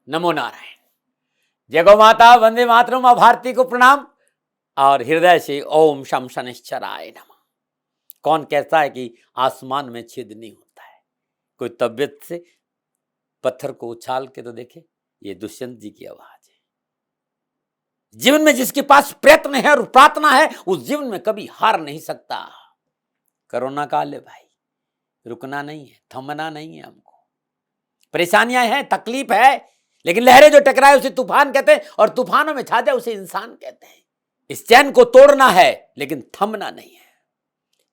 नमो नारायण। जय गौ माता, वंदे मातरम, मां भारती को प्रणाम और हृदय से ओम शम शनिश्चराय नमः। कौन कहता है कि आसमान में छेद नहीं होता है? कोई तबियत से पत्थर को उछाल के तो देखे। ये दुष्यंत जी की आवाज है। जीवन में जिसके पास प्रयत्न है और प्रार्थना है, उस जीवन में कभी हार नहीं सकता। कोरोना काल है भाई, रुकना नहीं है, थमना नहीं है। हमको परेशानियां हैं, तकलीफ है, लेकिन लहरें जो टकराए उसे तूफान कहते हैं और तूफानों में छा जाए उसे इंसान कहते हैं। इस चैन को तोड़ना है लेकिन थमना नहीं है।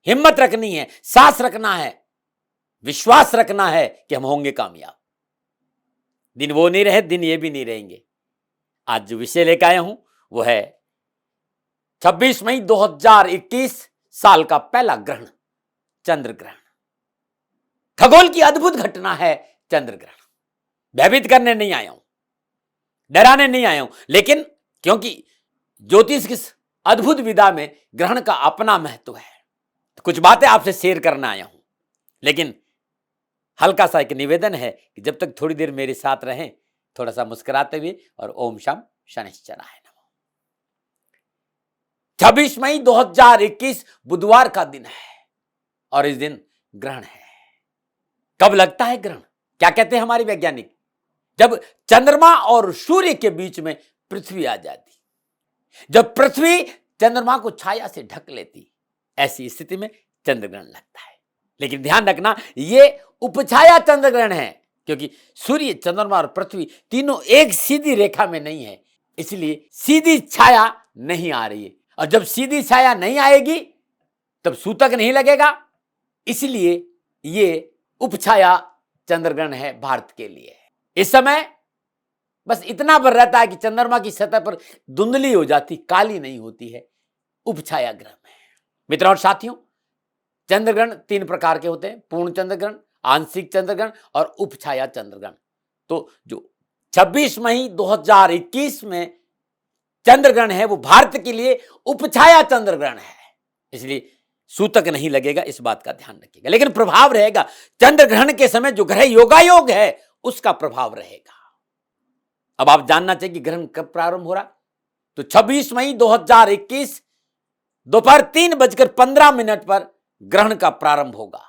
हिम्मत रखनी है, सांस रखना है, विश्वास रखना है कि हम होंगे कामयाब। दिन वो नहीं रहे, दिन ये भी नहीं रहेंगे। आज जो विषय लेकर आया हूं वो है 26 मई 2021 साल का पहला ग्रहण, चंद्र ग्रहण। खगोल की अद्भुत घटना है चंद्र ग्रहण। भयभीत करने नहीं आया हूं, डराने नहीं आया हूं, लेकिन क्योंकि ज्योतिष की अद्भुत विधा में ग्रहण का अपना महत्व है, तो कुछ बातें आपसे शेयर करना आया हूं। लेकिन हल्का सा एक निवेदन है कि जब तक थोड़ी देर मेरे साथ रहें, थोड़ा सा मुस्कुराते हुए, और ओम शम शनिश्चराय नमः। 26 मई 2021 बुधवार का दिन है और इस दिन ग्रहण है। कब लगता है ग्रहण? क्या कहते हैं हमारे वैज्ञानिक? जब चंद्रमा और सूर्य के बीच में पृथ्वी आ जाती, जब पृथ्वी चंद्रमा को छाया से ढक लेती, ऐसी स्थिति में चंद्र ग्रहण लगता है। लेकिन ध्यान रखना, यह उपछाया चंद्र ग्रहण है, क्योंकि सूर्य, चंद्रमा और पृथ्वी तीनों एक सीधी रेखा में नहीं है, इसलिए सीधी छाया नहीं आ रही है। और जब सीधी छाया नहीं आएगी तब सूतक नहीं लगेगा, इसलिए यह उपछाया चंद्र ग्रहण है भारत के लिए। इस समय बस इतना भर रहता है कि चंद्रमा की सतह पर धुंधली हो जाती, काली नहीं होती है। उपछाया ग्रहण है। मित्रों और साथियों, चंद्र ग्रहण 3 प्रकार के होते हैं: पूर्ण चंद्र ग्रहण, आंशिक चंद्र ग्रहण और उपछाया चंद्र ग्रहण। तो जो 26 मई 2021 में चंद्र ग्रहण है वो भारत के लिए उपछाया चंद्र ग्रहण है, इसलिए सूतक नहीं लगेगा, इस बात का ध्यान रखिएगा। लेकिन प्रभाव रहेगा। चंद्र ग्रहण के समय जो ग्रह योगायोग है उसका प्रभाव रहेगा। अब आप जानना चाहिए कि ग्रहण कब प्रारंभ हो रहा, तो 26 मई 2021 दोपहर 3:15 पर ग्रहण का प्रारंभ होगा।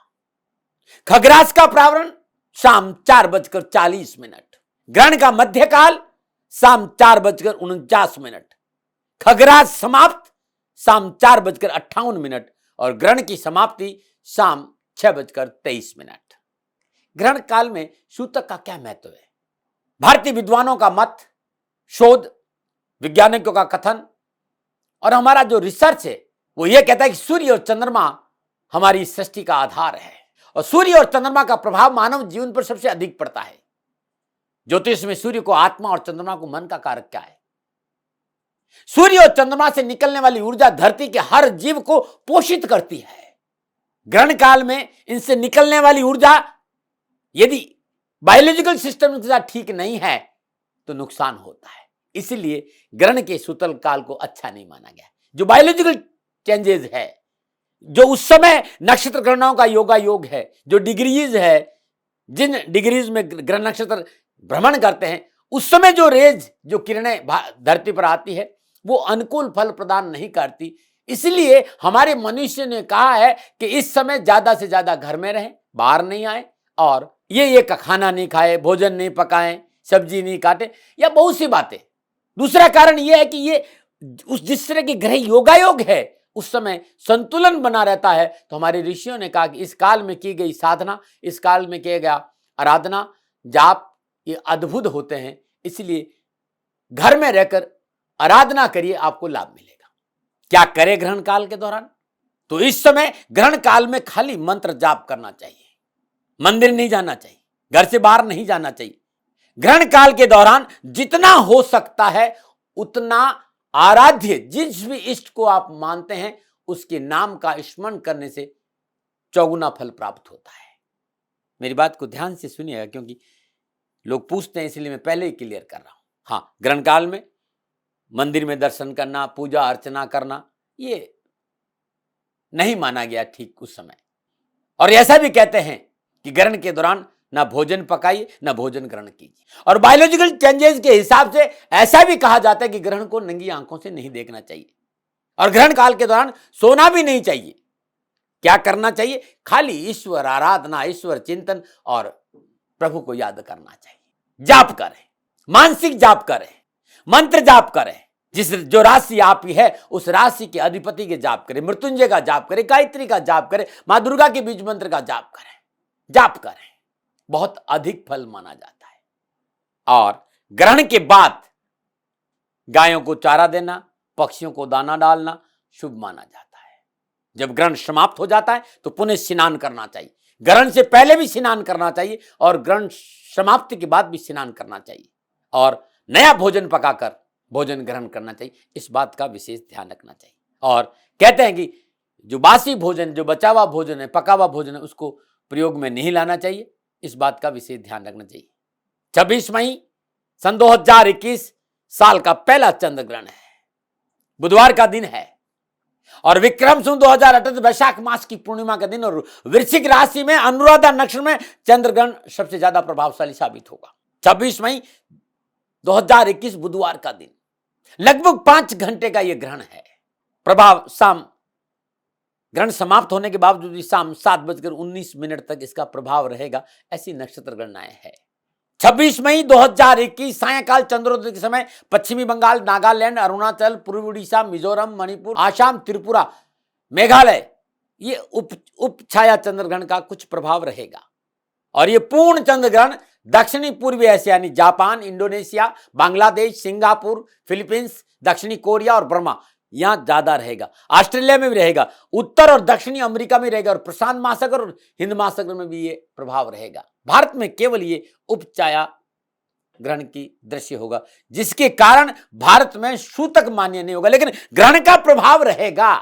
खग्रास का प्रारंभ शाम 4:40। ग्रहण का मध्यकाल शाम 4:49। खग्रास समाप्त शाम 4:58 और ग्रहण की समाप्ति शाम 6:23। ग्रहण काल में सूतक का क्या महत्व है? भारतीय विद्वानों का मत, शोध, वैज्ञानिकों का कथन और हमारा जो रिसर्च है वो ये कहता है कि सूर्य और चंद्रमा हमारी सृष्टि का आधार है और सूर्य और चंद्रमा का प्रभाव मानव जीवन पर सबसे अधिक पड़ता है। ज्योतिष में सूर्य को आत्मा और चंद्रमा को मन का कारक क्या है? सूर्य और चंद्रमा से निकलने वाली ऊर्जा धरती के हर जीव को पोषित करती है। ग्रहण काल में इनसे निकलने वाली ऊर्जा यदि बायोलॉजिकल सिस्टम के साथ ठीक नहीं है तो नुकसान होता है, इसलिए ग्रहण के सूतल काल को अच्छा नहीं माना गया। जो बायोलॉजिकल चेंजेस है, जो उस समय नक्षत्र गणनाओं का योगा योग है, जो डिग्रीज है, जिन डिग्रीज में ग्रह नक्षत्र भ्रमण करते हैं, उस समय जो रेज, जो किरणें धरती पर आती है वो अनुकूल फल प्रदान नहीं करती। इसलिए हमारे मनुष्य ने कहा है कि इस समय ज्यादा से ज्यादा घर में रहें, बाहर नहीं आए और ये का खाना नहीं खाए, भोजन नहीं पकाएं, सब्जी नहीं काटे, या बहुत सी बातें। दूसरा कारण यह है कि ये उस जिस तरह के ग्रह योगायोग है उस समय संतुलन बना रहता है। तो हमारे ऋषियों ने कहा कि इस काल में की गई साधना, इस काल में किया गया आराधना, जाप, ये अद्भुत होते हैं। इसलिए घर में रहकर आराधना करिए, आपको लाभ मिलेगा। क्या करें ग्रहण काल के दौरान? तो इस समय ग्रहण काल में खाली मंत्र जाप करना चाहिए, मंदिर नहीं जाना चाहिए, घर से बाहर नहीं जाना चाहिए। ग्रहण काल के दौरान जितना हो सकता है उतना आराध्य, जिस भी इष्ट को आप मानते हैं उसके नाम का स्मरण करने से चौगुना फल प्राप्त होता है। मेरी बात को ध्यान से सुनिएगा, क्योंकि लोग पूछते हैं, इसलिए मैं पहले ही क्लियर कर रहा हूं। हाँ, ग्रहण काल में मंदिर में दर्शन करना, पूजा अर्चना करना, ये नहीं माना गया ठीक उस समय। और ऐसा भी कहते हैं कि ग्रहण के दौरान ना भोजन पकाइए, ना भोजन ग्रहण कीजिए। और बायोलॉजिकल चेंजेस के हिसाब से ऐसा भी कहा जाता है कि ग्रहण को नंगी आंखों से नहीं देखना चाहिए और ग्रहण काल के दौरान सोना भी नहीं चाहिए। क्या करना चाहिए? खाली ईश्वर आराधना, ईश्वर चिंतन और प्रभु को याद करना चाहिए। जाप करें, मानसिक जाप करें, मंत्र जाप करें, जो राशि आपकी है उस राशि के अधिपति के जाप करें, मृत्युंजय का जाप करें, गायत्री का जाप करें, मां दुर्गा के बीज मंत्र का जाप करें। जाप करें, बहुत अधिक फल माना जाता है। और ग्रहण के बाद गायों को चारा देना, पक्षियों को दाना डालना शुभ माना जाता है। जब ग्रहण समाप्त हो जाता है तो पुनः स्नान करना चाहिए। ग्रहण से पहले भी स्नान करना चाहिए और ग्रहण समाप्ति के बाद भी स्नान करना चाहिए और नया भोजन पकाकर भोजन ग्रहण करना चाहिए। इस बात का विशेष ध्यान रखना चाहिए। और कहते हैं कि जो बासी भोजन, जो बचा हुआ भोजन है, पका हुआ भोजन है, उसको प्रयोग में नहीं लाना चाहिए। इस बात का विशेष ध्यान रखना चाहिए। 26 मई सन 2021 साल का पहला चंद्र ग्रहण है, बुधवार का दिन है और विक्रम संवत 2038 वैशाख मास की पूर्णिमा का दिन और वृश्चिक राशि में अनुराधा नक्षत्र में चंद्र ग्रहण सबसे ज्यादा प्रभावशाली साबित होगा। 26 मई 2021 बुधवार का दिन, लगभग 5 घंटे का यह ग्रहण है। प्रभाव शाम, ग्रहण समाप्त होने के बावजूद भी शाम 7:19 तक इसका प्रभाव रहेगा, ऐसी नक्षत्र गणनाएं है। 26 मई 2021 सायंकाल चंद्रोदय के समय पश्चिमी बंगाल, नागालैंड, अरुणाचल, पूर्वी उड़ीसा, मिजोरम, मणिपुर, आसाम, त्रिपुरा, मेघालय, ये उप छाया चंद्रग्रहण का कुछ प्रभाव रहेगा। और ये पूर्ण चंद्र ग्रहण दक्षिणी पूर्वी एशिया यानी Japan, Indonesia, Bangladesh, Singapore, Philippines, दक्षिणी कोरिया और बर्मा, यहां ज्यादा रहेगा। ऑस्ट्रेलिया में भी रहेगा, उत्तर और दक्षिणी अमेरिका में रहेगा और प्रशांत महासागर और हिंद महासागर में भी ये प्रभाव रहेगा। भारत में केवल ये उपछाया ग्रहण की दृश्य होगा, जिसके कारण भारत में सूतक मान्य नहीं होगा, लेकिन ग्रहण का प्रभाव रहेगा।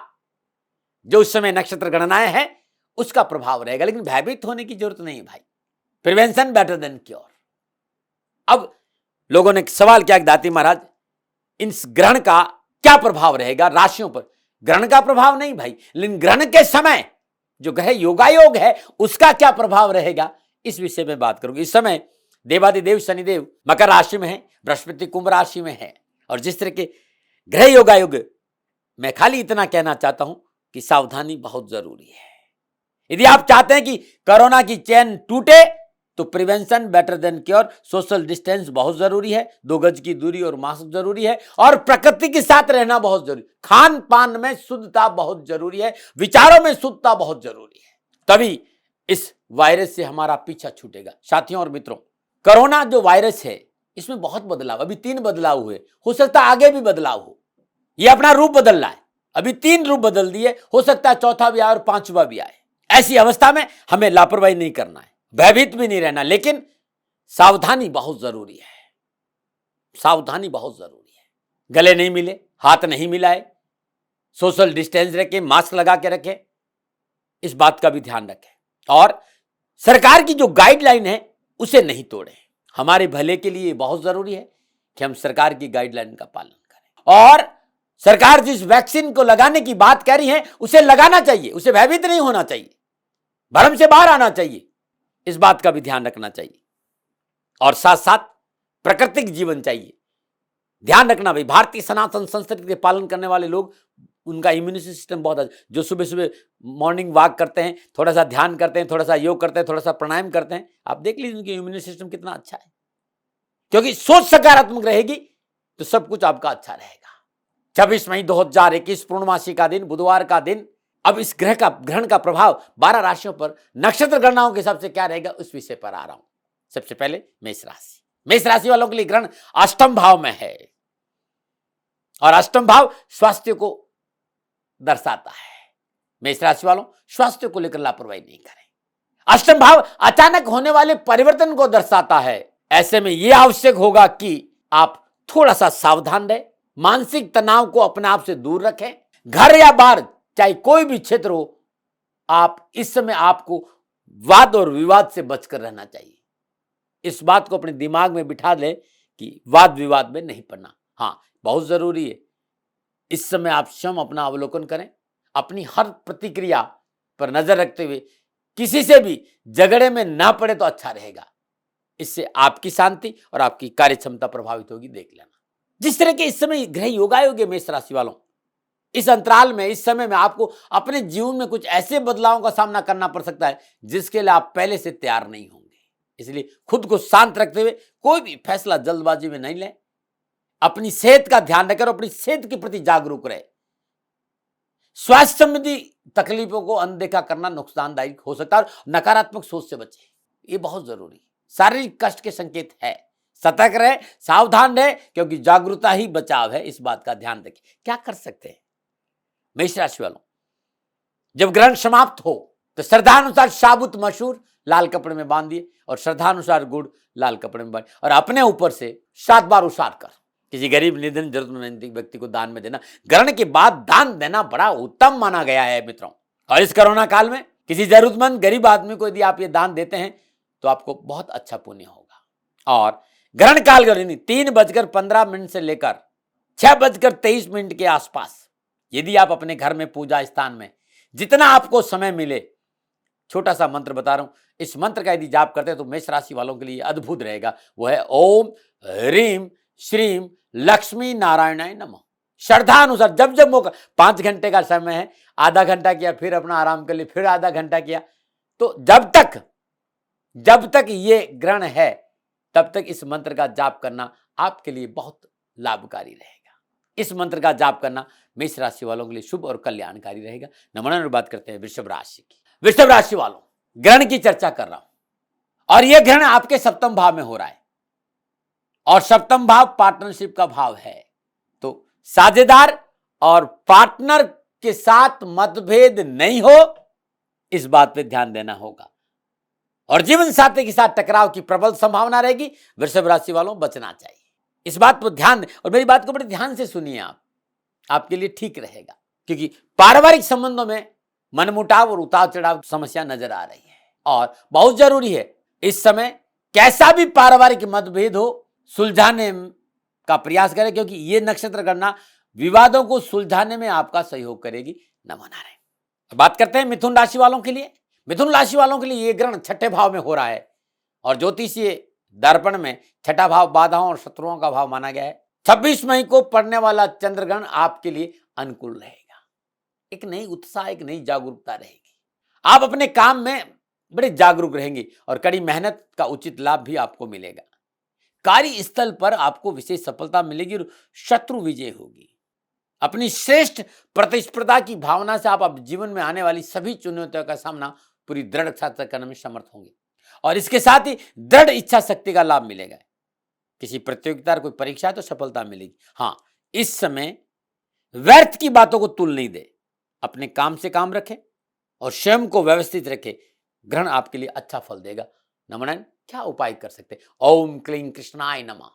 जो उस समय नक्षत्र गणनाएं हैं उसका प्रभाव रहेगा, लेकिन भयभीत होने की जरूरत नहीं भाई। Prevention better than cure. अब लोगों ने सवाल किया, दाती महाराज इस ग्रहण का क्या प्रभाव रहेगा राशियों पर? ग्रहण का प्रभाव नहीं भाई, लेकिन ग्रहण के समय जो ग्रह योगायोग है उसका क्या प्रभाव रहेगा, इस विषय में बात करूंगी। इस समय देवादिदेव शनिदेव मकर राशि में है, बृहस्पति कुंभ राशि में है और जिस तरह के ग्रह योगायोग, मैं खाली इतना कहना चाहता हूं कि सावधानी बहुत जरूरी है। यदि आप चाहते हैं कि कोरोना की चेन टूटे तो prevention better than cure, social distance बहुत जरूरी है, 2 गज की दूरी और मास्क जरूरी है और प्रकृति के साथ रहना बहुत जरूरी, खान पान में शुद्धता बहुत जरूरी है, विचारों में शुद्धता बहुत जरूरी है, तभी इस वायरस से हमारा पीछा छूटेगा। साथियों और मित्रों, कोरोना जो वायरस है इसमें बहुत बदलाव, अभी 3 बदलाव हुए, हो सकता है आगे भी बदलाव हो। यह अपना रूप बदल रहा है, अभी 3 रूप बदल दिए, हो सकता है चौथा भी आए और 5वां भी आए। ऐसी अवस्था में हमें लापरवाही नहीं करना है, भयभीत भी नहीं रहना, लेकिन सावधानी बहुत जरूरी है। सावधानी बहुत जरूरी है। गले नहीं मिले, हाथ नहीं मिलाए, सोशल डिस्टेंस रखें, मास्क लगा के रखें, इस बात का भी ध्यान रखें और सरकार की जो गाइडलाइन है उसे नहीं तोड़ें। हमारे भले के लिए बहुत जरूरी है कि हम सरकार की गाइडलाइन का पालन करें और सरकार जिस वैक्सीन को लगाने की बात कह रही है उसे लगाना चाहिए, उसे भयभीत नहीं होना चाहिए, भ्रम से बाहर आना चाहिए, इस बात का भी ध्यान रखना चाहिए और साथ साथ प्राकृतिक जीवन चाहिए। ध्यान रखना भाई, भारतीय सनातन संस्कृति के पालन करने वाले लोग, उनका इम्यूनिटी सिस्टम बहुत अच्छा, जो सुबह सुबह मॉर्निंग वॉक करते हैं, थोड़ा सा ध्यान करते हैं, थोड़ा सा योग करते हैं, थोड़ा सा प्राणायाम करते हैं, आप देख लीजिए उनकी इम्यूनिटी सिस्टम कितना अच्छा है, क्योंकि सोच सकारात्मक रहेगी तो सब कुछ आपका अच्छा रहेगा। 26 मई 2021 पूर्णमासी का दिन, बुधवार का दिन। अब इस ग्रहण का प्रभाव 12 राशियों पर नक्षत्र गणनाओं के हिसाब से क्या रहेगा उस विषय पर आ रहा हूं। सबसे पहले मेष राशि। मेष राशि वालों के लिए ग्रहण अष्टम भाव में है और अष्टम भाव स्वास्थ्य को दर्शाता है। मेष राशि वालों, स्वास्थ्य को लेकर लापरवाही नहीं करें। अष्टम भाव अचानक होने वाले परिवर्तन को दर्शाता है। ऐसे में यह आवश्यक होगा कि आप थोड़ा सा सावधान रहें, मानसिक तनाव को अपने आप से दूर रखें। घर या बाहर चाहे कोई भी क्षेत्र हो, आप इस समय आपको वाद और विवाद से बचकर रहना चाहिए। इस बात को अपने दिमाग में बिठा ले कि वाद विवाद में नहीं पड़ना। हाँ, बहुत जरूरी है इस समय आप स्वयं अपना अवलोकन करें, अपनी हर प्रतिक्रिया पर नजर रखते हुए किसी से भी झगड़े में ना पड़े तो अच्छा रहेगा। इससे आपकी शांति और आपकी कार्य क्षमता प्रभावित होगी, देख लेना। जिस तरह के इस समय ग्रह योगायोग है मेष राशि वालों, इस अंतराल में, इस समय में आपको अपने जीवन में कुछ ऐसे बदलावों का सामना करना पड़ सकता है जिसके लिए आप पहले से तैयार नहीं होंगे। इसलिए खुद को शांत रखते हुए कोई भी फैसला जल्दबाजी में नहीं लें। अपनी सेहत का ध्यान रखें और अपनी सेहत के प्रति जागरूक रहे। स्वास्थ्य संबंधी तकलीफों को अनदेखा करना नुकसानदायक हो सकता है और नकारात्मक सोच से बचें, ये बहुत जरूरी। शारीरिक कष्ट के संकेत है, सतर्क रहे, सावधान रहे, क्योंकि जागरूकता ही बचाव है। इस बात का ध्यान रखें। क्या कर सकते हैं मेष राशि वालों, जब ग्रहण समाप्त हो तो श्रद्धानुसार साबुत मसूर लाल कपड़े में बांध दिए और श्रद्धानुसार गुड़ लाल कपड़े में बांध और अपने ऊपर से 7 बार उसार कर किसी गरीब, निधन, जरूरतमंद व्यक्ति को दान में देना। ग्रहण के बाद दान देना बड़ा उत्तम माना गया है मित्रों। और इस कोरोना काल में किसी जरूरतमंद गरीब आदमी को यदि आप ये दान देते हैं तो आपको बहुत अच्छा पुण्य होगा। और ग्रहण काल 3:15 से लेकर 6:23 के आसपास यदि आप अपने घर में, पूजा स्थान में, जितना आपको समय मिले, छोटा सा मंत्र बता रहा हूं, इस मंत्र का यदि जाप करते हैं तो मेष राशि वालों के लिए अद्भुत रहेगा। वो है ओम ह्रीम श्रीम लक्ष्मी नारायणाय नमः। श्रद्धा अनुसार जब जब मौका, 5 घंटे का समय है, आधा घंटा किया, फिर अपना आराम कर लिया, फिर आधा घंटा किया, तो जब तक ये ग्रहण है तब तक इस मंत्र का जाप करना आपके लिए बहुत लाभकारी रहेगा। इस मंत्र का जाप करना मेष राशि वालों के लिए शुभ और कल्याणकारी रहेगा। नमन। बात करते हैं वृषभ राशि की। वृषभ राशि वालों, ग्रहण की चर्चा कर रहा हूं और यह ग्रहण आपके 7वें भाव में हो रहा है और 7वां भाव पार्टनरशिप का भाव है। तो साझेदार और पार्टनर के साथ मतभेद नहीं हो, इस बात पे ध्यान देना होगा। और जीवन साथी के साथ टकराव की प्रबल संभावना रहेगी। वृषभ राशि वालों, बचना चाहिए। इस बात पर ध्यान दें और मेरी बात को बड़े ध्यान से सुनिए। आपके लिए ठीक रहेगा, क्योंकि पारिवारिक संबंधों में मनमुटाव और उतार चढ़ाव समस्या नजर आ रही है और बहुत जरूरी है इस समय कैसा भी पारिवारिक मतभेद हो सुलझाने का प्रयास करें, क्योंकि ये नक्षत्र गणना विवादों को सुलझाने में आपका सहयोग करेगी। नमो नारायण। बात करते हैं मिथुन राशि वालों के लिए। मिथुन राशि वालों के लिए यह ग्रहण 6ठे भाव में हो रहा है और ज्योतिषीय दर्पण में 6ठा भाव बाधाओं और शत्रुओं का भाव माना गया है। 26 मई को पड़ने वाला चंद्रग्रहण आपके लिए अनुकूल रहेगा। एक नई उत्साह, एक नई जागरूकता रहेगी। आप अपने काम में बड़े जागरूक रहेंगे और कड़ी मेहनत का उचित लाभ भी आपको मिलेगा। कार्य स्थल पर आपको विशेष सफलता मिलेगी और शत्रु विजय होगी। अपनी श्रेष्ठ प्रतिस्पर्धा की भावना से आप जीवन में आने वाली सभी चुनौतियों का सामना पूरी दृढ़ता से करने में समर्थ होंगे और इसके साथ ही दृढ़ इच्छा शक्ति का लाभ मिलेगा। किसी प्रतियोगिता, कोई परीक्षा है तो सफलता मिलेगी। हाँ, इस समय व्यर्थ की बातों को तुल नहीं दे, अपने काम से काम रखें और स्वयं को व्यवस्थित रखें। ग्रहण आपके लिए अच्छा फल देगा। नमन। क्या उपाय कर सकते हैं? ओम क्लीं कृष्णाय नमः।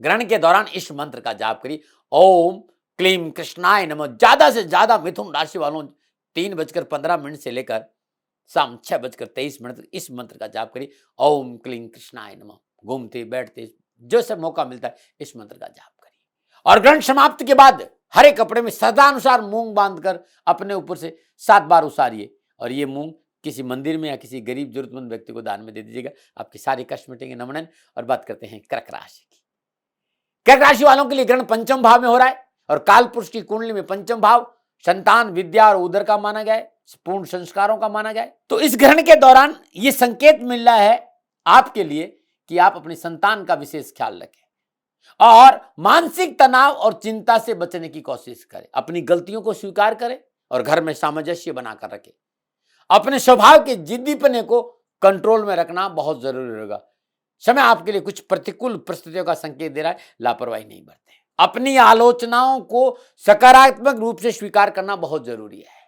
ग्रहण के दौरान इस मंत्र का जाप करिए, ओम क्लीं कृष्णाय नमः। ज्यादा से ज्यादा मिथुन राशि वालों 3:15 से लेकर शाम 6:23 तक इस मंत्र का जाप करिए, ओम क्लीं कृष्णाय नमः। घूमते बैठते जो सब मौका मिलता है इस मंत्र का जाप करिए। और ग्रहण समाप्ति के बाद हरे कपड़े में सदानुसार मूंग बांधकर अपने ऊपर से 7 बार उसारिए और ये मूंग किसी मंदिर में या किसी गरीब जरूरतमंद व्यक्ति को दान में दे दीजिएगा। आपके सारे कष्ट मिटेंगे। नमन। और बात करते हैं कर्क राशि की। कर्क राशि वालों के लिए ग्रहण 5वें भाव में हो रहा है और काल पुरुष की कुंडली में 5वां भाव संतान, विद्या और उदर का माना गया है, पूर्ण संस्कारों का माना गया है। तो इस ग्रहण के दौरान यह संकेत मिल रहा है आपके लिए कि आप अपनी संतान का विशेष ख्याल रखें और मानसिक तनाव और चिंता से बचने की कोशिश करें। अपनी गलतियों को स्वीकार करें और घर में सामंजस्य बनाकर रखें। अपने स्वभाव के जिद्दीपने को कंट्रोल में रखना बहुत जरूरी होगा। समय आपके लिए कुछ प्रतिकूल परिस्थितियों का संकेत दे रहा है, लापरवाही नहीं बरतें। अपनी आलोचनाओं को सकारात्मक रूप से स्वीकार करना बहुत जरूरी है।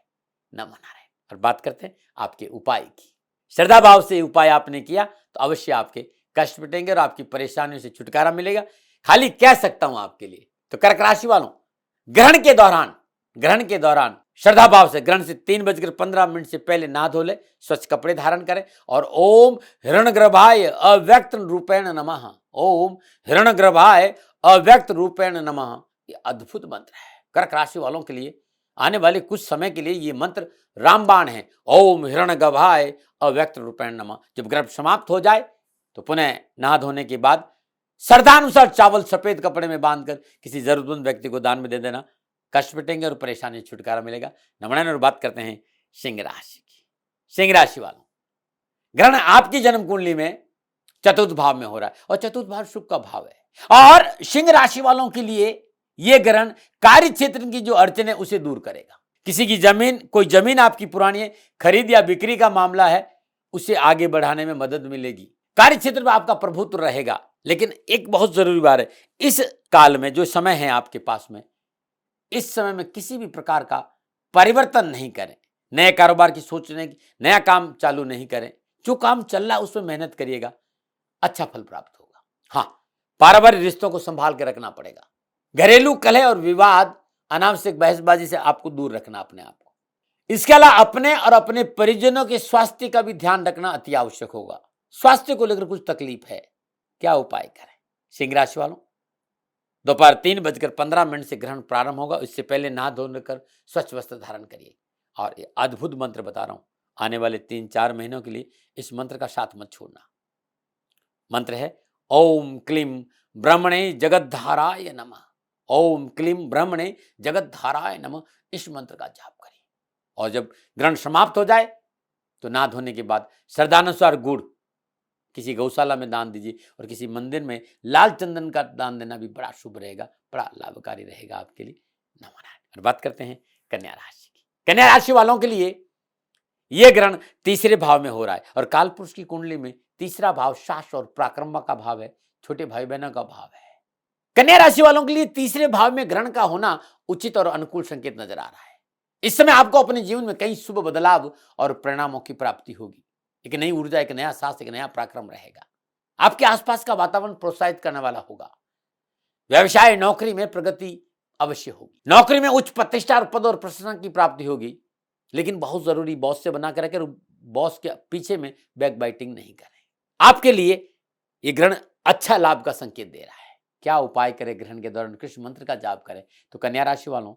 नमो नारायण। और बात करते हैं आपके उपाय की। श्रद्धा भाव से उपाय आपने किया तो अवश्य आपके कष्ट मिटेंगे और आपकी परेशानियों से छुटकारा मिलेगा। खाली कह सकता हूं आपके लिए। तो कर्क राशि वालों, ग्रहण के दौरान श्रद्धा भाव से ग्रहण से 3:15 से पहले नहा धो ले, स्वच्छ कपड़े धारण करें और ओम हिरण्यगर्भाय अव्यक्त रूपेण नमः। ओम हिरण्यगर्भाय अव्यक्त रूपेण नमः। ये अद्भुत मंत्र है। कर्क राशि वालों के लिए आने वाले कुछ समय के लिए ये मंत्र रामबाण है। ओम हिरण्यगर्भाय अव्यक्त रूपेण नमः। जब गर्भ समाप्त हो जाए तो पुनः नहा धोने के बाद श्रद्धानुसार चावल सफेद कपड़े में बांधकर किसी जरूरतमंद व्यक्ति को दान में दे देना। कष्ट मिटेंगे और परेशानी से छुटकारा मिलेगा। नमस्कार। और बात करते हैं सिंह राशि की। सिंह राशि वालों, ग्रहण आपकी जन्म कुंडली में चतुर्थ भाव में हो रहा है और चतुर्थ भाव शुक्र का भाव है। और सिंह राशि वालों के लिए यह ग्रहण कार्य क्षेत्र की जो अड़चन है उसे दूर करेगा। किसी की जमीन, कोई जमीन आपकी पुरानी है, खरीद या बिक्री का मामला है, उसे आगे बढ़ाने में मदद मिलेगी। कार्य क्षेत्र में आपका प्रभुत्व रहेगा। लेकिन एक बहुत जरूरी बात है, इस काल में जो समय है आपके पास में, इस समय में किसी भी प्रकार का परिवर्तन नहीं करें। नए कारोबार की सोचने की, नया काम चालू नहीं करें। जो काम चल रहा है उसमें मेहनत करिएगा, अच्छा फल प्राप्त होगा। हाँ, पारिवारिक रिश्तों को संभाल के रखना पड़ेगा। घरेलू कलह और विवाद, अनावश्यक बहसबाजी से आपको दूर रखना अपने आप को। इसके अलावा अपने और अपने परिजनों के स्वास्थ्य का भी ध्यान रखना अति आवश्यक होगा। स्वास्थ्य को लेकर कुछ तकलीफ है, क्या उपाय करें? सिंह राशि वालों, दोपहर 3:15 से ग्रहण प्रारंभ होगा। इससे पहले नहा धोकर स्वच्छ वस्त्र धारण करिए। और ये अद्भुत मंत्र बता रहा हूं, आने वाले 3-4 महीनों के लिए इस मंत्र का साथ मत छोड़ना। मंत्र है ओम क्लीम ब्रह्मणे जगद्धाराय नमः। ओम क्लीम ब्रह्मणे जगद्धाराय नमः। इस मंत्र का जाप करिए और जब ग्रहण समाप्त हो जाए तो नहा धोने के बाद श्रद्धानुसार गुड़ किसी गौशाला में दान दीजिए और किसी मंदिर में लाल चंदन का दान देना भी बड़ा शुभ रहेगा, बड़ा लाभकारी रहेगा आपके लिए। नमः। और बात करते हैं कन्या राशि की। कन्या राशि वालों के लिए यह ग्रहण तीसरे भाव में हो रहा है और कालपुरुष की कुंडली में तीसरा भाव साहस और पराक्रम का भाव है, छोटे भाई बहनों का भाव है। कन्या राशि वालों के लिए तीसरे भाव में ग्रहण का होना उचित और अनुकूल संकेत नजर आ रहा है। इस समय आपको अपने जीवन में कई शुभ बदलाव और परिणामों की प्राप्ति होगी। एक नई ऊर्जा, एक नया साहस, एक नया पराक्रम रहेगा। आपके आसपास का वातावरण प्रोत्साहित करने वाला होगा। व्यवसाय, नौकरी में प्रगति अवश्य होगी। नौकरी में उच्च प्रतिष्ठा, पद और प्रशंसा की प्राप्ति होगी। लेकिन बहुत जरूरी, बॉस से बना कर रखें, बॉस के पीछे में बैक बाइटिंग नहीं करें। आपके लिए यह ग्रहण अच्छा लाभ का संकेत दे रहा है। क्या उपाय करें ग्रहण के दौरान? कृष्ण मंत्र का जाप करें। तो कन्या राशि वालों,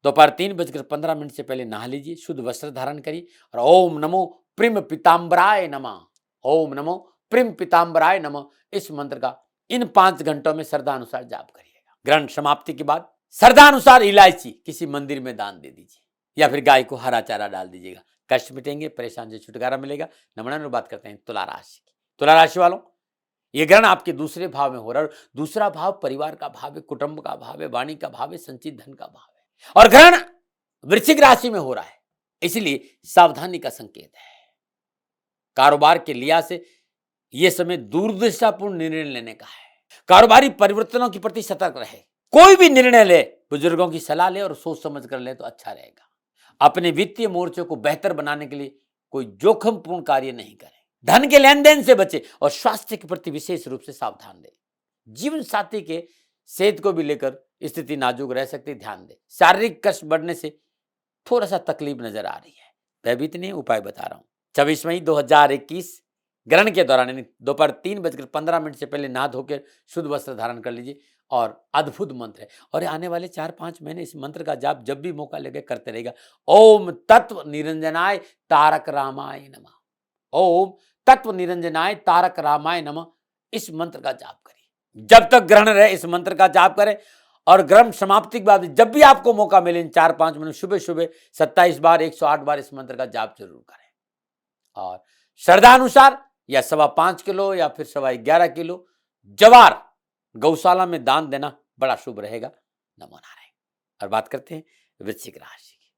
दोपहर 3:15 से पहले नहा लीजिए, शुद्ध वस्त्र धारण करिए और ओम नमो प्रिम पिताम्बराय नमः, ओम नमो प्रिम पिताम्बराय नमः, इस मंत्र का इन 5 घंटों में श्रद्धानुसार जाप करिएगा। ग्रहण समाप्ति के बाद श्रद्धानुसार इलायची किसी मंदिर में दान दे दीजिए या फिर गाय को हरा चारा डाल दीजिएगा। कष्ट मिटेंगे, परेशान से छुटकारा मिलेगा। नमस्कार। बात करते हैं तुला राशि की। तुला राशि वालों, यह ग्रहण आपके दूसरे भाव में हो रहा है। दूसरा भाव परिवार का भाव है, कुटुंब का भाव है, वाणी का भाव है, संचित धन का भाव है और ग्रहण वृश्चिक राशि में हो रहा है, इसलिए सावधानी का संकेत है। कारोबार के लिहाज से यह समय दूरदर्शितापूर्ण निर्णय लेने का है। कारोबारी परिवर्तनों के प्रति सतर्क रहे। कोई भी निर्णय ले, बुजुर्गों की सलाह ले और सोच समझ कर ले तो अच्छा रहेगा। अपने वित्तीय मोर्चे को बेहतर बनाने के लिए कोई जोखिमपूर्ण कार्य नहीं करें। धन के लेन देन से बचे और स्वास्थ्य के प्रति विशेष रूप से सावधान दें। जीवन साथी के सेहत को भी लेकर स्थिति नाजुक रह सकती, ध्यान दें। शारीरिक कष्ट बढ़ने से थोड़ा सा तकलीफ नजर आ रही है, भयभीत नहीं, उपाय बता रहा हूं। 24 मई 2021 ग्रहण के दौरान यानी दोपहर 3:15 से पहले नहा धोकर शुद्ध वस्त्र धारण कर लीजिए और अद्भुत मंत्र है और आने वाले 4-5 महीने इस मंत्र का जाप जब भी मौका लगे करते रहेगा। ओम तत्व निरंजनाय तारक रामाय नमः, ओम तत्व निरंजनाय तारक रामाय नमः, इस मंत्र का जाप करिए। जब तक ग्रहण रहे इस मंत्र का जाप करें और ग्रहण समाप्ति के बाद जब भी आपको मौका मिले इन 4-5 महीने सुबह सुबह 27 बार 108 बार इस मंत्र का जाप जरूर करें और श्रद्धानुसार या 5.25 किलो या फिर 11.25 किलो जवार गौशाला में दान देना बड़ा शुभ रहेगा। नमो नारायण। और बात करते हैं वृश्चिक राशि की।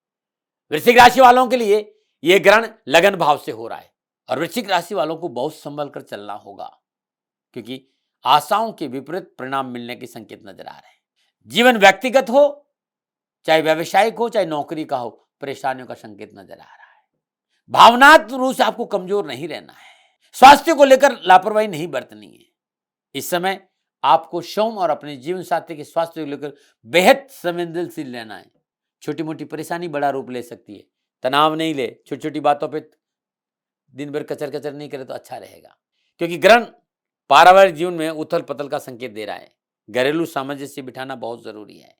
वृश्चिक राशि वालों के लिए यह ग्रहण लगन भाव से हो रहा है और वृश्चिक राशि वालों को बहुत संभल कर चलना होगा क्योंकि आशाओं के विपरीत परिणाम मिलने के संकेत नजर आ रहे हैं। जीवन व्यक्तिगत हो चाहे व्यवसायिक हो चाहे नौकरी का हो, परेशानियों का संकेत नजर आ रहा है। भावनात्मक रूप से आपको कमजोर नहीं रहना है। स्वास्थ्य को लेकर लापरवाही नहीं बरतनी है। इस समय आपको स्वयं और अपने जीवन साथी के स्वास्थ्य को लेकर बेहद संवेदनशील रहना है। छोटी मोटी परेशानी बड़ा रूप ले सकती है, तनाव नहीं ले, छोटी छोटी बातों पे दिन भर कचर कचर नहीं करे तो अच्छा रहेगा क्योंकि ग्रहण पारिवारिक जीवन में उथल पथल का संकेत दे रहा है। घरेलू सामंजस्य बिठाना बहुत जरूरी है।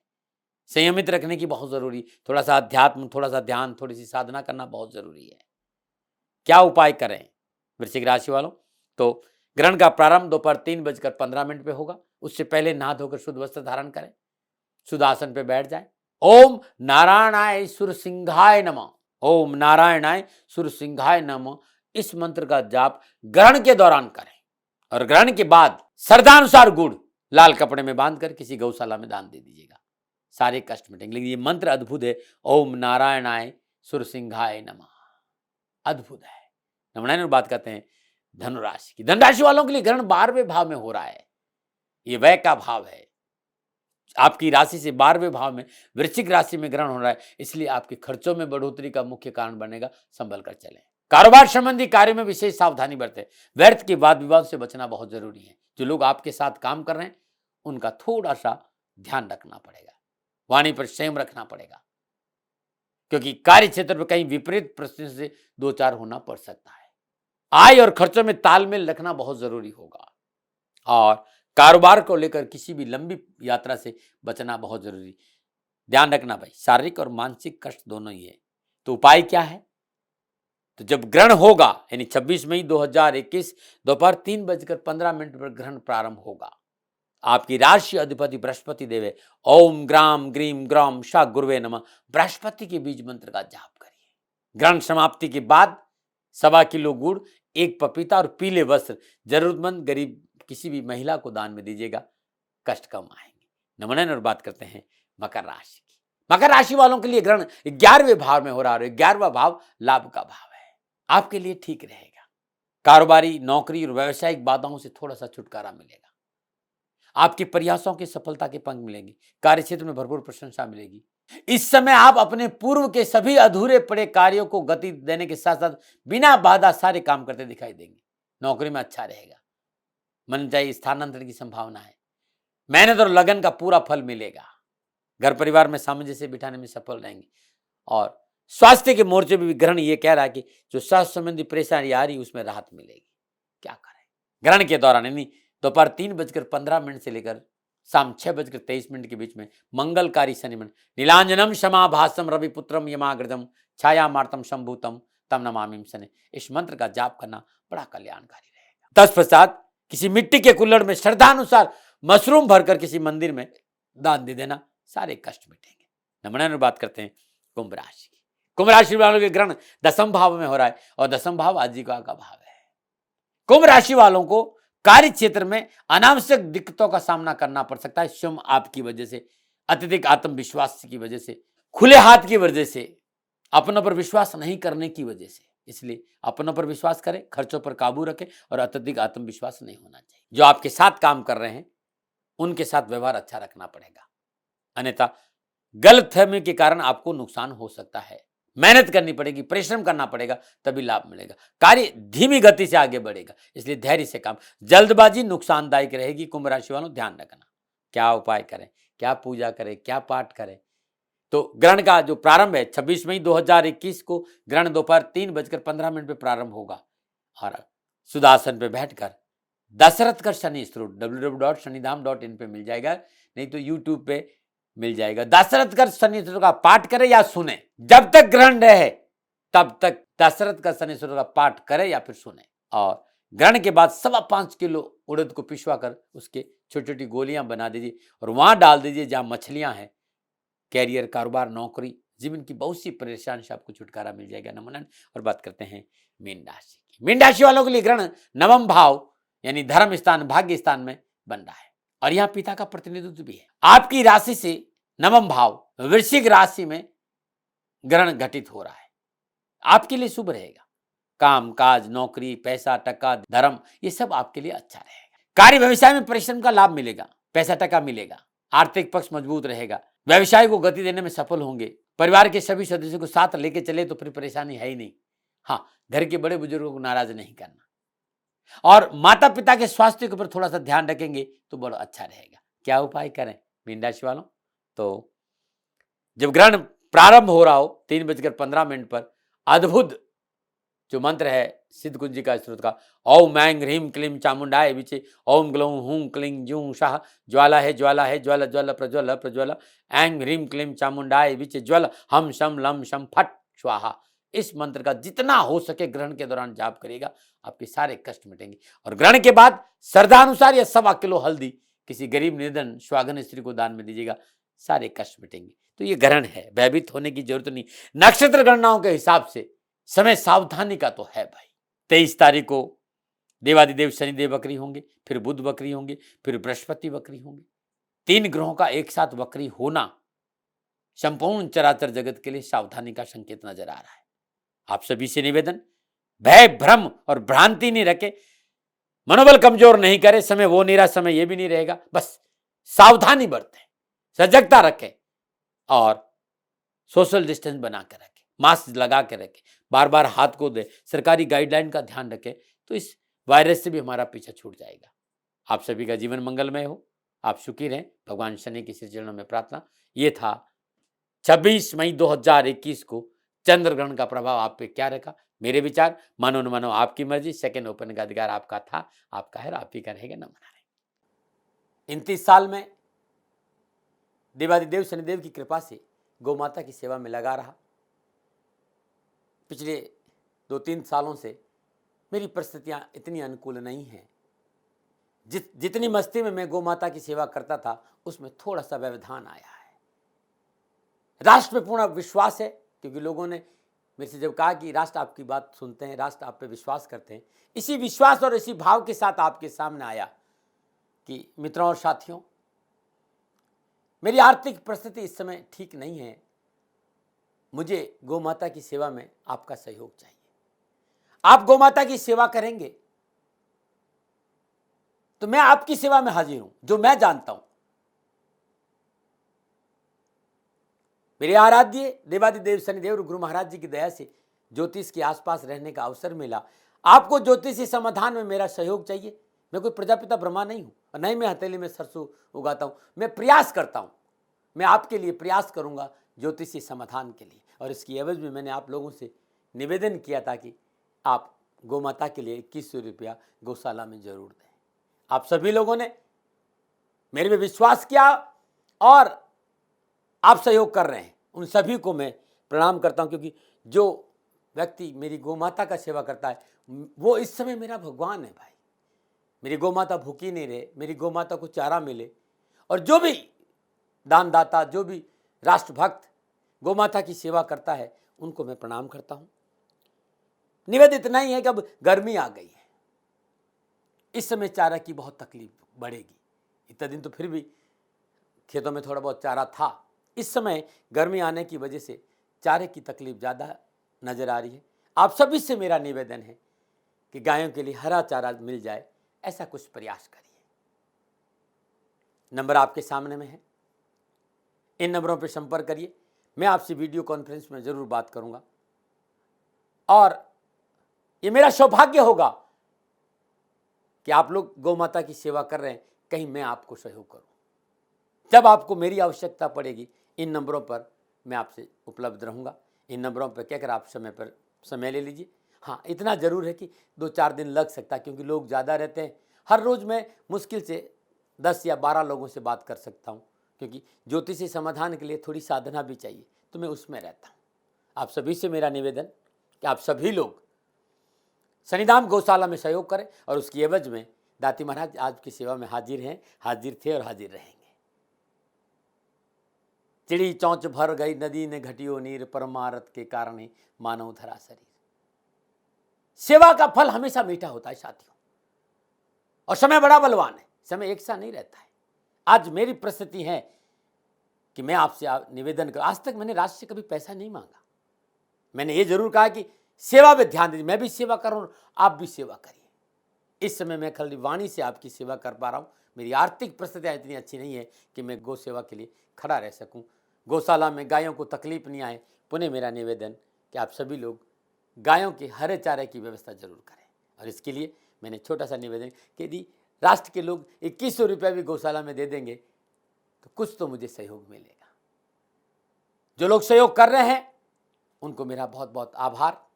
संयमित रखने की बहुत जरूरी, थोड़ा सा अध्यात्म, थोड़ा सा ध्यान, थोड़ी सी साधना करना बहुत जरूरी है। क्या उपाय करें वृश्चिक राशि वालों? तो ग्रहण का प्रारंभ दोपहर 3:15 पे होगा। उससे पहले नहा धोकर शुद्ध वस्त्र धारण करें, शुद्ध आसन पे बैठ जाए। ओम नारायणाय सुरसिंहाय नमः, ओम नारायणाय सुरसिंहाय नमः, इस मंत्र का जाप ग्रहण के दौरान करें और ग्रहण के बाद श्रद्धानुसार गुड़ लाल कपड़े में बांधकर किसी गौशाला में दान दे दीजिएगा, सारे कष्ट मिटेंगे। लेकिन ये मंत्र अद्भुत है, ओम नारायणाय सुरसिंहाय नमः, अद्भुत है। नमनारायण बात करते हैं धनुराशि की। धनुराशि वालों के लिए ग्रहण 12वें भाव में हो रहा है, ये व्यय का भाव है। आपकी राशि से 12वें भाव में वृश्चिक राशि में ग्रहण हो रहा है, इसलिए आपके खर्चों में बढ़ोतरी का मुख्य कारण बनेगा, संभल कर चलें। कारोबार संबंधी कार्यों में विशेष सावधानी बरतें। व्यर्थ के वाद विवाद से बचना बहुत जरूरी है। जो लोग आपके साथ काम कर रहे हैं उनका थोड़ा सा ध्यान रखना पड़ेगा, वाणी पर संयम रखना पड़ेगा, क्योंकि कार्य क्षेत्र पर कहीं विपरीत परिस्थिति से दो चार होना पड़ सकता है। आय और खर्चों में तालमेल रखना बहुत जरूरी होगा और कारोबार को लेकर किसी भी लंबी यात्रा से बचना बहुत जरूरी। ध्यान रखना भाई, शारीरिक और मानसिक कष्ट दोनों ही है। तो उपाय क्या है? तो जब ग्रहण होगा यानी 26 मई 2021 दोपहर 3:15 पर ग्रहण प्रारंभ होगा, आपकी राशि अधिपति बृहस्पति देव है। ओम ग्राम ग्रीम ग्राम शा गुरुवे नमः, बृहस्पति के बीज मंत्र का जाप करिए। ग्रहण समाप्ति के बाद 1.25 किलो गुड़, 1 पपीता और पीले वस्त्र जरूरतमंद गरीब किसी भी महिला को दान में दीजिएगा, कष्ट कम आएंगे। नमन और बात करते हैं मकर राशि की। मकर राशि वालों के लिए ग्रहण 11वें भाव में हो रहा है। 11वां भाव लाभ का भाव है, आपके लिए ठीक रहेगा। कारोबारी, नौकरी और व्यावसायिक बाधाओं से थोड़ा सा छुटकारा मिलेगा। आपके प्रयासों की सफलता के पंख मिलेंगे। कार्य क्षेत्र में भरपूर प्रशंसा मिलेगी। इस समय आप अपने पूर्व के सभी अधूरे पड़े कार्यों को गति देने के साथ साथ बिना बाधा सारे काम करते दिखाई देंगे। नौकरी में अच्छा रहेगा, मन चाहे स्थानांतरण की संभावना है। मेहनत और लगन का पूरा फल मिलेगा। घर परिवार में सामंजस्य बिठाने में सफल रहेंगे। और स्वास्थ्य के मोर्चे में भी ग्रहण ये कह रहा है कि जो स्वास्थ्य संबंधी परेशानी आ रही उसमें राहत मिलेगी। क्या करें? ग्रहण के दौरान यानी दोपहर 3:15 से लेकर शाम 6:23 के बीच में मंगलकारी शनि मंत्र नीलांजनम क्षमाभासम रविपुत्रम यमाग्रदम छायामार्तम शंभूतम तम नमामिम शनि, इस मंत्र का जाप करना बड़ा कल्याणकारी रहेगा। तत्पश्चात किसी मिट्टी के कुल्हड़ में श्रद्धानुसार मशरूम भरकर किसी मंदिर में दान दे देना, सारे कष्ट मिटेंगे। नमन बात करते हैं कुंभ राशि की। कुंभ राशि वालों के ग्रहण 10वें भाव में हो रहा है और 10वां भाव आजीविका का भाव है। कुंभ राशि वालों को कार्य क्षेत्र में अनावश्यक दिक्कतों का सामना करना पड़ सकता है। स्वयं आपकी वजह से, अत्यधिक आत्मविश्वास की वजह से, खुले हाथ की वजह से, अपनों पर विश्वास नहीं करने की वजह से। इसलिए अपनों पर विश्वास करें, खर्चों पर काबू रखें और अत्यधिक आत्मविश्वास नहीं होना चाहिए। जो आपके साथ काम कर रहे हैं उनके साथ व्यवहार अच्छा रखना पड़ेगा, अन्यथा गलतफहमी के कारण आपको नुकसान हो सकता है। मेहनत करनी पड़ेगी, परिश्रम करना पड़ेगा, तभी लाभ मिलेगा। कार्य धीमी गति से आगे बढ़ेगा, इसलिए धैर्य से काम। जल्दबाजी नुकसानदायक रहेगी। कुंभ राशि वालों ध्यान रखना, क्या उपाय करें, क्या पूजा करें, क्या पाठ करें। तो ग्रहण का जो प्रारंभ है 26 मई 2021 को ग्रहण दोपहर 3:15 पे प्रारंभ होगा और सुदासन पे बैठकर दशरथ का शनि स्त्रोत www.shanidham.in पे मिल जाएगा, नहीं तो यूट्यूब पे मिल जाएगा। दशरथ का शनि स्त्रोत का पाठ करें या सुने, जब तक ग्रहण रहे तब तक दशरथ का शनि स्त्रोत का पाठ करें या फिर सुने। और ग्रहण के बाद 5.25 किलो उड़द को पिसवा कर उसके छोटी छोटी गोलियां बना दीजिए और वहां डाल दीजिए जहां मछलियां हैं। कैरियर, कारोबार, नौकरी, जीवन की बहुत सी परेशानी से आपको छुटकारा मिल जाएगा। नमन। और बात करते हैं मीन राशि की। मीन राशि वालों के लिए ग्रहण 9वां भाव यानी धर्म स्थान, भाग्य स्थान में बन रहा है और यहाँ पिता का प्रतिनिधित्व भी है। आपकी राशि से 9वां भाव वृश्चिक राशि में ग्रहण घटित हो रहा है, आपके लिए शुभ रहेगा। काम काज, नौकरी, पैसा, टका, धर्म, ये सब आपके लिए अच्छा रहेगा। कार्य व्यवसाय में परिश्रम का लाभ मिलेगा, पैसा टका मिलेगा, आर्थिक पक्ष मजबूत रहेगा, व्यवसाय को गति देने में सफल होंगे। परिवार के सभी सदस्यों को साथ लेके चले तो फिर परेशानी है ही नहीं। हाँ, घर के बड़े बुजुर्गों को नाराज नहीं करना और माता पिता के स्वास्थ्य के ऊपर थोड़ा सा ध्यान रखेंगे तो बड़ा अच्छा रहेगा। क्या उपाय करें मीन राशि वालों? तो जब ग्रहण प्रारंभ हो रहा हो 3:15 पर अद्भुत जो मंत्र है सिद्ध कुंजी का स्रोत का। ओम ऐं ह्रीं क्लीं चामुंडाय विचे ओम ग्लौं हूं क्लीं जूं शाह। ज्वाला है ज्वाला ज्वाला प्रज्वल प्रज्वल। ऐं ह्रीं क्लीं चामुंडाय विचे ज्वल हम शम लम शम फट स्वाहा। इस मंत्र का जितना हो सके ग्रहण के दौरान जाप करिएगा, आपके सारे कष्ट मिटेंगे। और ग्रहण के बाद श्रद्धानुसार या 1.25 किलो हल्दी किसी गरीब निर्धन स्वागन स्त्री को दान में दीजिएगा, सारे कष्ट मिटेंगे। तो ये ग्रहण है, भयभीत होने की जरूरत नहीं। नक्षत्र गणनाओं के हिसाब से समय सावधानी का तो है भाई। 23 तारीख को देवादिदेव शनिदेव वक्री होंगे, फिर बुध वक्री होंगे, फिर बृहस्पति वक्री होंगे। 3 ग्रहों का एक साथ वक्री होना संपूर्ण चराचर जगत के लिए सावधानी का संकेत नजर आ रहा है। आप सभी से निवेदन, भय भ्रम और भ्रांति नहीं रखे, मनोबल कमजोर नहीं करे। समय वो नहीं रहा, समय ये भी नहीं रहेगा। बस सावधानी बरतें, सजगता रखें और सोशल डिस्टेंस बना कर रखें, मास्क लगा के रखें, बार बार हाथ को दे, सरकारी गाइडलाइन का ध्यान रखें, तो इस वायरस से भी हमारा पीछा छूट जाएगा। आप सभी का जीवन मंगलमय हो, आप सुखी रहें, भगवान शनि के श्री चरणों में प्रार्थना। ये था 26 मई 2021 को चंद्र ग्रहण का प्रभाव आप पे क्या रखा। मेरे विचार मानो न मानो आपकी मर्जी, सेकंड ओपन का अधिकार आपका था, आपका है, आप ही का रहेगा, न मना रहे। 29 साल में देवादिदेव शनिदेव की कृपा से गौ माता की सेवा में लगा रहा। पिछले 2-3 सालों से मेरी परिस्थितियां इतनी अनुकूल नहीं हैं। जितनी मस्ती में मैं गौ माता की सेवा करता था, उसमें थोड़ा सा व्यवधान आया है। राष्ट्र पे पूर्ण विश्वास है, क्योंकि लोगों ने मेरे से जब कहा कि राष्ट्र आपकी बात सुनते हैं, राष्ट्र आप पे विश्वास करते हैं, इसी विश्वास और इसी भाव के साथ आपके सामने आया कि मित्रों और साथियों, मेरी आर्थिक परिस्थिति इस समय ठीक नहीं है, मुझे गौ माता की सेवा में आपका सहयोग चाहिए। आप गौ माता की सेवा करेंगे तो मैं आपकी सेवा में हाजिर हूं, जो मैं जानता हूं। मेरे आराध्य देवादिदेव शनिदेव और गुरु महाराज जी की दया से ज्योतिष के आसपास रहने का अवसर मिला। आपको ज्योतिषी समाधान में मेरा सहयोग चाहिए। मैं कोई प्रजापिता ब्रह्मा नहीं हूं, और नहीं मैं हथेली में सरसों उगाता हूं। मैं प्रयास करता हूं, मैं आपके लिए प्रयास करूंगा ज्योतिषी समाधान के लिए। और इसकी एवज में मैंने आप लोगों से निवेदन किया था कि आप गौ माता के लिए 2100 रुपया गौशाला में जरूर दें। आप सभी लोगों ने मेरे पे विश्वास किया और आप सहयोग कर रहे हैं, उन सभी को मैं प्रणाम करता हूं। क्योंकि जो व्यक्ति मेरी गौ माता का सेवा करता है, वो इस समय मेरा भगवान है भाई। मेरी गौ माता भूखी नहीं रहे, मेरी गौ माता को चारा मिले। और जो भी दानदाता, जो भी राष्ट्रभक्त गौ माता की सेवा करता है, उनको मैं प्रणाम करता हूं। निवेदन इतना ही है कि अब गर्मी आ गई है, इस समय चारा की बहुत तकलीफ बढ़ेगी। इतने दिन तो फिर भी खेतों में थोड़ा बहुत चारा था, इस समय गर्मी आने की वजह से चारे की तकलीफ ज़्यादा नज़र आ रही है। आप सभी से मेरा निवेदन है कि गायों के लिए हरा चारा मिल जाए, ऐसा कुछ प्रयास करिए। नंबर आपके सामने में है, इन नंबरों पर संपर्क करिए। मैं आपसे वीडियो कॉन्फ्रेंस में ज़रूर बात करूंगा, और ये मेरा सौभाग्य होगा कि आप लोग गौ माता की सेवा कर रहे हैं, कहीं मैं आपको सहयोग करूं। जब आपको मेरी आवश्यकता पड़ेगी, इन नंबरों पर मैं आपसे उपलब्ध रहूंगा। इन नंबरों पर कहकर आप समय ले लीजिए। हाँ, इतना ज़रूर है कि 2-4 दिन लग सकता है, क्योंकि लोग ज़्यादा रहते हैं। हर रोज़ मैं मुश्किल से 10 या 12 लोगों से बात कर सकता हूँ, क्योंकि ज्योतिषी समाधान के लिए थोड़ी साधना भी चाहिए, तो मैं उसमें रहता हूँ। आप सभी से मेरा निवेदन कि आप सभी लोग शनिधाम गौशाला में सहयोग करें, और उसकी एवज में दाती महाराज आज की सेवा में हाजिर हैं, हाजिर थे और हाजिर रहेंगे। चिड़ी चौंच भर गई नदी ने घटियो नीर, परमारथ के कारण मानव धरा शरीर। सेवा का फल हमेशा मीठा होता है साथियों, और समय बड़ा बलवान है, समय एक सा नहीं रहता है। आज मेरी परिस्थिति है कि मैं आपसे निवेदन कर, आज तक मैंने राष्ट्र से कभी पैसा नहीं मांगा। मैंने ये जरूर कहा कि सेवा पे ध्यान दीजिए, मैं भी सेवा कर रहा हूं, आप भी सेवा करिए। इस समय मैं खाली वाणी से आपकी सेवा कर पा रहा हूं। मेरी आर्थिक परिस्थितियां इतनी अच्छी नहीं है कि मैं गौ सेवा के लिए खड़ा रह सकूं, गौशाला में गायों को तकलीफ नहीं आए। पुनः मेरा निवेदन कि आप सभी लोग गायों के हरे चारे की व्यवस्था जरूर करें। और इसके लिए मैंने छोटा सा निवेदन कि यदि राष्ट्र के लोग 2100 रुपया भी गौशाला में दे देंगे तो कुछ तो मुझे सहयोग मिलेगा। जो लोग सहयोग कर रहे हैं उनको मेरा बहुत बहुत आभार।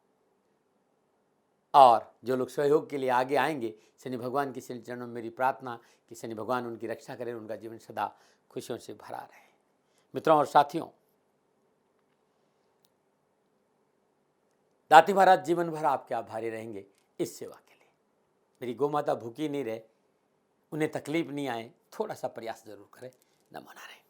और जो लोग सहयोग के लिए आगे आएंगे, शनि भगवान के श्री चरणों में मेरी प्रार्थना कि शनि भगवान उनकी रक्षा करें, उनका जीवन सदा खुशियों से भरा रहे। मित्रों और साथियों, दाती महाराज जीवन भर आपके आभारी रहेंगे इस सेवा के लिए। मेरी गौ माता भूखी नहीं रहे, उन्हें तकलीफ नहीं आए, थोड़ा सा प्रयास जरूर करें। नमो नारायण।